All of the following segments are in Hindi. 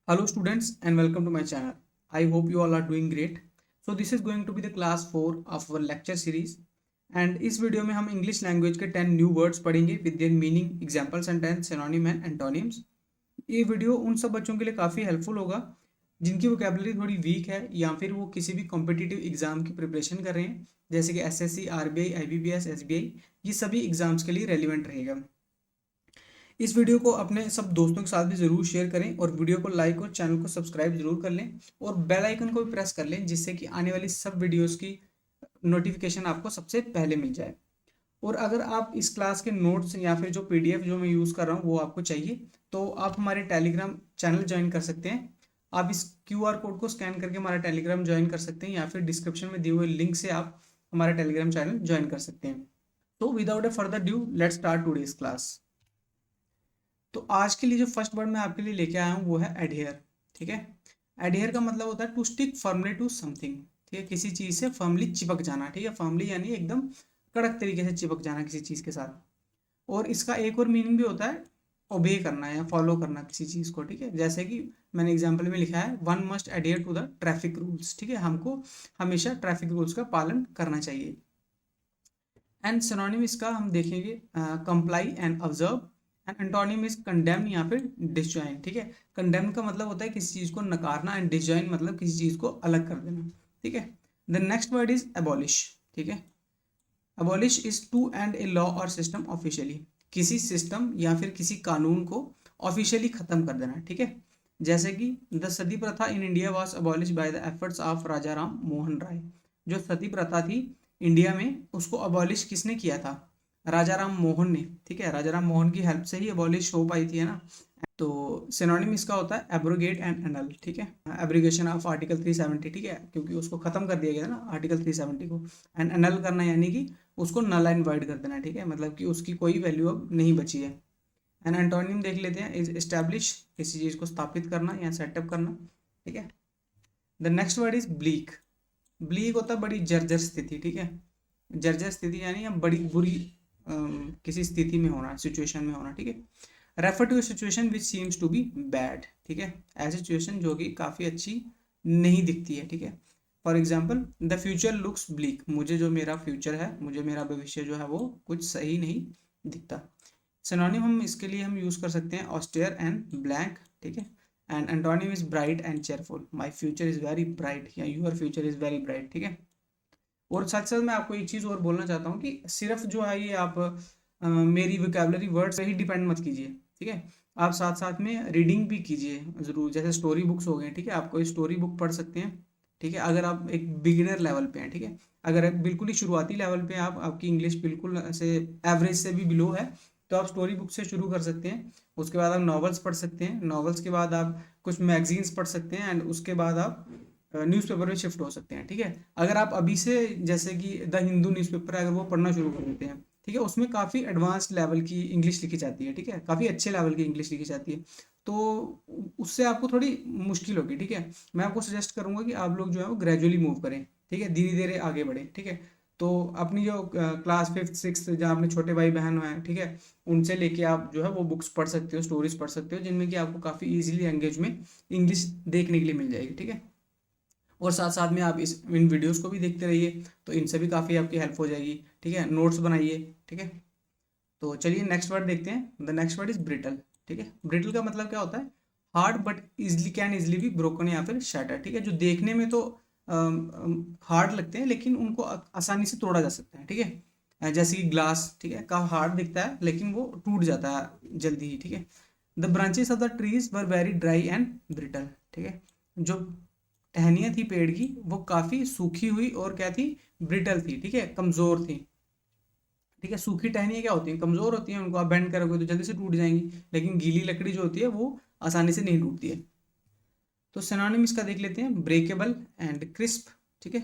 Hello students and welcome to my channel. I hope you all are doing great. So this is going to be the class 4 of our lecture series and इस वीडियो में हम इंग्लिश लैंग्वेज के 10 न्यू वर्ड्स पढ़ेंगे with their meaning example sentence synonym and antonyms. ये वीडियो उन सब बच्चों के लिए काफ़ी हेल्पफुल होगा जिनकी वोकेबलरी थोड़ी वीक है या फिर वो किसी भी कॉम्पिटिटिव एग्जाम की प्रिपरेशन कर रहे हैं जैसे कि एसएससी, आरबीआई, आईबीपीएस, एसबीआई। ये सभी एग्जाम्स के लिए रेलिवेंट रहेगा। इस वीडियो को अपने सब दोस्तों के साथ भी ज़रूर शेयर करें और वीडियो को लाइक और चैनल को सब्सक्राइब जरूर कर लें और बेल आइकन को भी प्रेस कर लें जिससे कि आने वाली सब वीडियोस की नोटिफिकेशन आपको सबसे पहले मिल जाए। और अगर आप इस क्लास के नोट्स या फिर जो पीडीएफ जो मैं यूज़ कर रहा हूँ वो आपको चाहिए तो आप हमारे टेलीग्राम चैनल ज्वाइन कर सकते हैं। आप इस क्यूआर कोड को स्कैन करके हमारा टेलीग्राम ज्वाइन कर सकते हैं या फिर डिस्क्रिप्शन में दिए हुए लिंक से आप हमारा टेलीग्राम चैनल ज्वाइन कर सकते हैं। तो without A further due let's start today's class. तो आज के लिए जो फर्स्ट वर्ड मैं आपके लिए लेके आया हूँ वो है एडहेयर। ठीक है, एडहेयर का मतलब होता है to stick firmly to something. ठीक है, किसी चीज़ से फर्मली चिपक जाना। ठीक है, फर्मली यानी एकदम कड़क तरीके से चिपक जाना किसी चीज़ के साथ। और इसका एक और मीनिंग भी होता है ओबे करना या फॉलो करना किसी चीज़ को। ठीक है, जैसे कि मैंने एग्जाम्पल में लिखा है one must adhere to the traffic rules. ठीक है, हमको हमेशा ट्रैफिक रूल्स का पालन करना चाहिए। एंड सिनोनिम इसका हम देखेंगे comply and observe and antonym is condemn या फिर डिसजॉइन। ठीक है, कंडेम का मतलब होता है किसी चीज़ को नकारना एंड डिसजॉइन मतलब किसी चीज़ को अलग कर देना। ठीक है, the next word is abolish. ठीक है, abolish is to end a law or system officially. किसी सिस्टम या फिर किसी कानून को ऑफिशियली ख़त्म कर देना। ठीक है, जैसे कि the sati pratha in India was abolish by the efforts of Raja Ram Mohan Roy. जो सती प्रथा थी इंडिया में उसको अबॉलिश किसने किया था? राजा राम मोहन ने। ठीक है, राजा राम मोहन की हेल्प से ही अबॉलिश हो पाई थी, है ना। तो सिनोनिम इसका होता है एब्रोगेट एंड एनल। ठीक है, एब्रीगेशन ऑफ आर्टिकल 370। ठीक है, क्योंकि उसको खत्म कर दिया गया था ना आर्टिकल 370 को। एंड एनल करना यानी कि उसको नल एंड वाइड कर देना। ठीक है, मतलब कि उसकी कोई वैल्यू अब नहीं बची है। एंड एंटोनिम देख लेते हैं इज एस्टैब्लिश, किसी चीज़ को स्थापित करना या सेटअप करना। ठीक है, the next word is bleak. Bleak होता है बड़ी जर्जर स्थिति। ठीक है, जर्जर स्थिति यानी या बड़ी बुरी किसी स्थिति में होना, सिचुएशन में होना। ठीक है, refer to a situation which seems to be bad. ठीक है, ऐसी सिचुएशन जो कि काफ़ी अच्छी नहीं दिखती है। ठीक है, for example the future looks bleak. मुझे जो मेरा फ्यूचर है, मुझे मेरा भविष्य जो है वो कुछ सही नहीं दिखता। सिनोनिम हम इसके लिए हम यूज़ कर सकते हैं ऑस्टेयर एंड ब्लैंक। ठीक है, and antonym is bright and cheerful. My future is very bright या your future is very bright. ठीक है, और साथ साथ मैं आपको एक चीज़ और बोलना चाहता हूँ कि सिर्फ जो है ये आप मेरी वोकेबलरी वर्ड से ही डिपेंड मत कीजिए। ठीक है, आप साथ साथ में रीडिंग भी कीजिए ज़रूर। जैसे स्टोरी बुक्स हो गए, ठीक है, आप कोई स्टोरी बुक पढ़ सकते हैं। ठीक है, अगर आप एक बिगिनर लेवल पे हैं। ठीक है, अगर आप बिल्कुल ही शुरुआती लेवल पे आप आपकी इंग्लिश बिल्कुल ऐसे एवरेज से भी बिलो है तो आप स्टोरी बुक से शुरू कर सकते हैं। उसके बाद आप नॉवेल्स पढ़ सकते हैं, नॉवेल्स के बाद आप कुछ मैगजीन्स पढ़ सकते हैं एंड उसके बाद आप न्यूज़पेपर में शिफ्ट हो सकते हैं। ठीक है, अगर आप अभी से जैसे कि द हिंदू न्यूज़पेपर अगर वो पढ़ना शुरू कर देते हैं, ठीक है, उसमें काफ़ी एडवांस लेवल की इंग्लिश लिखी जाती है। ठीक है, काफ़ी अच्छे लेवल की इंग्लिश लिखी जाती है, तो उससे आपको थोड़ी मुश्किल होगी। ठीक है, मैं आपको सजेस्ट करूंगा कि आप लोग जो है वो ग्रेजुअली मूव करें। ठीक है, धीरे धीरे आगे बढ़ें। ठीक है, तो अपनी जो क्लास 5th 6th जहाँ अपने छोटे भाई बहन हैं, ठीक है, उनसे लेके आप जो है वो बुक्स पढ़ सकते हो, स्टोरीज पढ़ सकते हो जिनमें कि आपको काफ़ी ईजिली लैंग्वेज में इंग्लिश देखने के लिए मिल जाएगी। ठीक है, और साथ साथ में आप इस इन वीडियोस को भी देखते रहिए तो इनसे भी काफ़ी आपकी हेल्प हो जाएगी। ठीक है, नोट्स बनाइए। ठीक है, तो चलिए नेक्स्ट वर्ड देखते हैं। The next word is brittle. ठीक है, ब्रिटल का मतलब क्या होता है? Hard but easily can easily भी ब्रोकन या फिर शैटर। ठीक है, जो देखने में तो हार्ड लगते हैं लेकिन उनको आसानी से तोड़ा जा सकता है। ठीक है, जैसे कि ग्लास, ठीक है, का हार्ड दिखता है लेकिन वो टूट जाता है जल्दी ही। ठीक है, the branches of the trees were very dry and brittle. ठीक है, जो टहनियाँ थी पेड़ की वो काफ़ी सूखी हुई और क्या थी? ब्रिटल थी। ठीक है, कमज़ोर थी। ठीक है, सूखी टहनियाँ क्या होती हैं? कमज़ोर होती हैं, उनको आप बेंड करोगे तो जल्दी से टूट जाएंगी, लेकिन गीली लकड़ी जो होती है वो आसानी से नहीं टूटती है। तो सिनोनिम इसका देख लेते हैं ब्रेकेबल एंड क्रिस्प। ठीक है,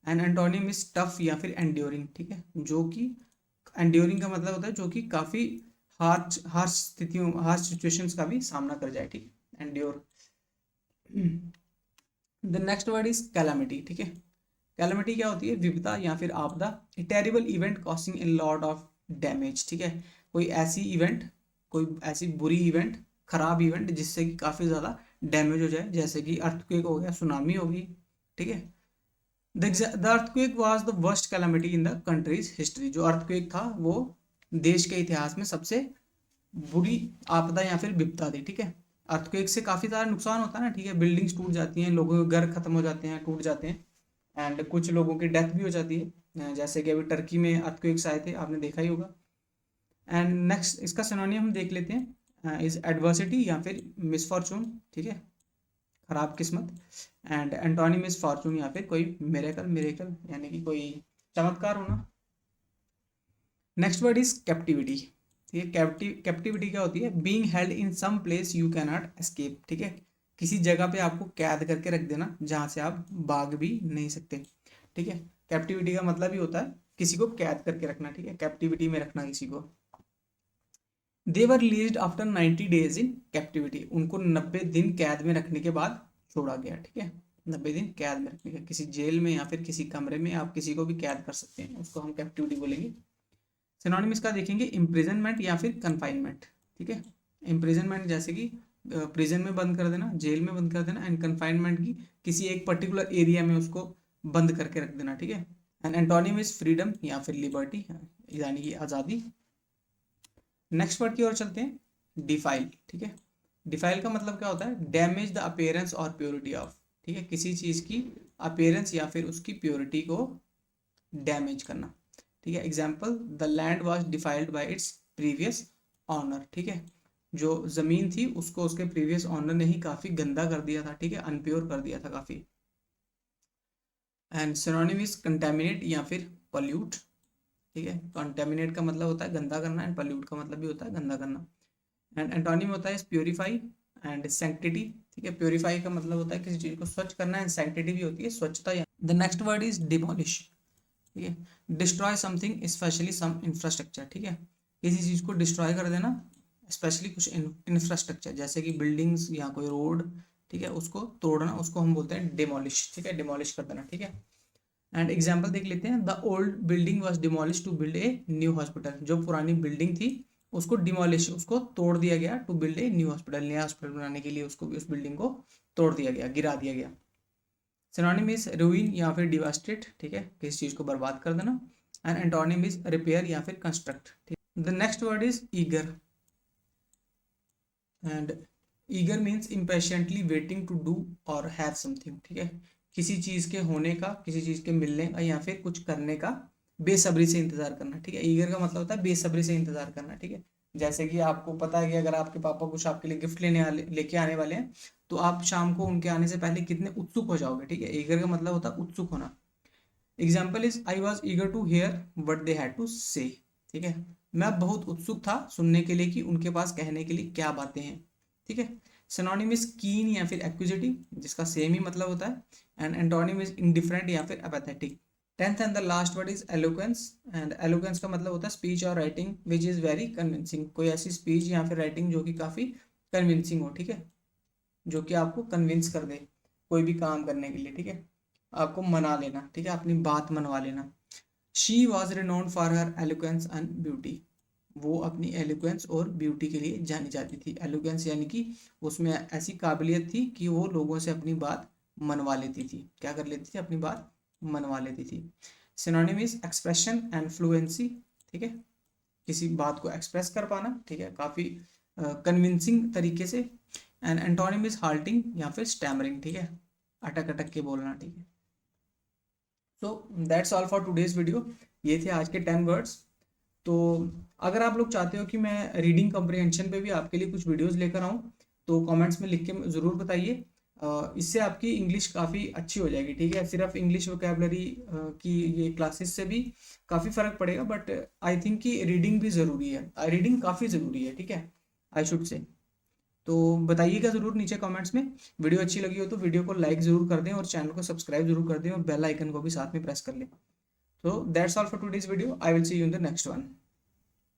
एंड एंटोनिम इज टफ या फिर एंड्योरिंग। ठीक है, जो कि एंड्योरिंग का मतलब होता है जो कि काफ़ी हार्श हार्श स्थितियों, हार्श सिचुएशंस का भी सामना कर जाए। ठीक है, endure. The next word is calamity. ठीक है, कैलामिटी क्या होती है? विपदा या फिर आपदा। ए terrible event causing a lot of damage. ठीक है, कोई ऐसी इवेंट, कोई ऐसी बुरी इवेंट, खराब इवेंट जिससे कि काफ़ी ज़्यादा डैमेज हो जाए, जैसे कि अर्थक्वेक हो गया, सुनामी होगी, ठीक है। The earthquake was the worst calamity in the countries history. जो अर्थक्वेक था वो देश के इतिहास में सबसे बुरी आपदा या फिर विपदा थी, ठीक है। अर्थक्वेक से काफ़ी सारा नुकसान होता है ना, ठीक है। बिल्डिंग्स टूट जाती हैं, लोगों के घर खत्म हो जाते हैं, टूट जाते हैं, एंड कुछ लोगों की डेथ भी हो जाती है, जैसे कि अभी टर्की में अर्थक्वेक्स आए थे, आपने देखा ही होगा। एंड नेक्स्ट इसका सिनोनियम हम देख लेते हैं, इज एडवर्सिटी या फिर मिसफॉर्चून, ठीक है, खराब किस्मत। एंड एंटोनिम इज फॉर्चून या फिर कोई मिरेकल, मिरेकल यानी कि कोई चमत्कार होना। नेक्स्ट वर्ड इज कैप्टिविटी, ठीक है। कैप्टिविटी क्या होती है? Being held in some place you can not escape, ठीक है। किसी जगह पे आपको कैद करके रख देना जहाँ से आप भाग भी नहीं सकते, ठीक है। कैप्टिविटी का मतलब ही होता है किसी को कैद करके रखना, ठीक है, कैप्टिविटी में रखना किसी को। They were released after 90 days in captivity, उनको 90 दिन कैद में रखने के बाद छोड़ा गया, ठीक है। 90 दिन कैद में रखने का, किसी जेल में या फिर किसी कमरे में आप किसी को भी कैद कर सकते हैं, उसको हम कैप्टिविटी बोलेंगे। सिनोनिम इसका देखेंगे इम्प्रिजनमेंट या फिर कन्फाइनमेंट, ठीक है। इम्प्रिजनमेंट जैसे कि प्रिजन में बंद कर देना, जेल में बंद कर देना, एंड कन्फाइनमेंट की किसी एक पर्टिकुलर एरिया में उसको बंद करके रख देना, ठीक है। एंड एंटोनिम इज फ्रीडम या फिर लिबर्टी, यानी कि आज़ादी। नेक्स्ट वर्ड की ओर चलते हैं, डिफाइल, ठीक है। डिफाइल का मतलब क्या होता है? डैमेज द अपीयरेंस और प्योरिटी ऑफ, ठीक है, किसी चीज़ की अपीयरेंस या फिर उसकी प्योरिटी को डैमेज करना, ठीक है। Example, the land was defiled by its previous owner, ठीक है। जो जमीन थी उसको उसके प्रीवियस ऑनर ने ही काफ़ी गंदा कर दिया था, ठीक है, अनप्योर कर दिया था काफ़ी। एंड सिनोनिम इज कंटेमिनेट या फिर पॉल्यूट, ठीक है। कंटेमिनेट का मतलब होता है गंदा करना, एंड पॉल्यूट का मतलब भी होता है गंदा करना। एंड एंटोनिम होता है प्योरीफाई एंड सैंक्टिटी, ठीक है। प्योरीफाई का मतलब होता है किसी चीज़ को स्वच्छ करना, एंड सैंक्टिटी भी होती है स्वच्छता। The next word is demolish, ठीक है। डिस्ट्रॉय समथिंग स्पेशली सम इंफ्रास्ट्रक्चर, ठीक है, किसी चीज़ को डिस्ट्रॉय कर देना, स्पेशली कुछ इंफ्रास्ट्रक्चर जैसे कि बिल्डिंग्स या कोई रोड, ठीक है, उसको तोड़ना, उसको हम बोलते हैं डिमोलिश, ठीक है, डिमोलिश कर देना, ठीक है। एंड एग्जाम्पल देख लेते हैं, the old building was demolish to build a new hospital, जो पुरानी बिल्डिंग थी उसको डिमोलिश, उसको तोड़ दिया गया, to build a new hospital, नया हॉस्पिटल बनाने के लिए उसको उस बिल्डिंग को तोड़ दिया गया, गिरा दिया गया। सिनोनिम इज रूइन या फिर डिवास्टेट, ठीक है, किसी चीज़ को बर्बाद कर देना। एंड एंटोनिम इज रिपेयर या फिर कंस्ट्रक्ट, ठीक। The next word is eager, and eager means impatiently waiting to do or have something, ठीक है, किसी चीज़ के होने का, किसी चीज़ के मिलने का या फिर कुछ करने का बेसब्री से इंतजार करना, ठीक है। ईगर का मतलब होता है बेसब्री से इंतजार करना, ठीक है। जैसे कि आपको पता है कि अगर आपके पापा कुछ आपके लिए गिफ्ट लेके आने वाले हैं, तो आप शाम को उनके आने से पहले कितने उत्सुक हो जाओगे, ठीक है। ईगर का मतलब होता है उत्सुक होना। Example is I was eager to hear what they had to say, ठीक है, मैं बहुत उत्सुक था सुनने के लिए कि उनके पास कहने के लिए क्या बातें हैं, ठीक है। सिनोनिम इज कीन या फिर एक्विजिटिव, जिसका सेम ही मतलब होता है। एंड एंटोनिम इज इंडिफरेंट या फिर apathetic. Tenth and the last word is eloquence, and eloquence का मतलब होता है स्पीच और writing which is very convincing, कोई ऐसी स्पीच या फिर राइटिंग जो कि काफ़ी कन्विंसिंग हो, ठीक है, जो कि आपको कन्विंस कर दे कोई भी काम करने के लिए, ठीक है, आपको मना लेना, ठीक है, अपनी बात मनवा लेना। She was renowned for her eloquence and beauty, वो अपनी एलोक्वेंस और ब्यूटी के लिए जानी जाती थी। एलोक्वेंस यानी कि उसमें ऐसी काबिलियत थी कि वो लोगों से अपनी बात मनवा लेती थी, क्या कर लेती थी, अपनी बात मनवा लेती थी। Synonym is expression and fluency, ठीक है, किसी बात को एक्सप्रेस कर पाना, ठीक है, काफ़ी कन्विंसिंग तरीके से। एंड एंटोनिम इज हाल्टिंग या फिर स्टैमरिंग, ठीक है, अटक अटक के बोलना, ठीक है। So that's all for today's video, ये थे आज के 10 वर्ड्स। तो अगर आप लोग चाहते हो कि मैं रीडिंग कम्प्रिहेंशन पे भी आपके लिए कुछ वीडियोस लेकर आऊँ, तो कमेंट्स में लिख के ज़रूर बताइए, इससे आपकी इंग्लिश काफ़ी अच्छी हो जाएगी, ठीक है। सिर्फ इंग्लिश वोकेबलरी की ये क्लासेस से भी काफ़ी फ़र्क पड़ेगा, बट आई थिंक कि रीडिंग भी ज़रूरी है, रीडिंग काफ़ी ज़रूरी है, ठीक है, आई शुड से। तो बताइएगा ज़रूर नीचे कमेंट्स में। वीडियो अच्छी लगी हो तो वीडियो को लाइक ज़रूर कर दें और चैनल को सब्सक्राइब जरूर कर दें और बेल आइकन को भी साथ में प्रेस कर लें। So that's all for today's video. I will see you in the next one.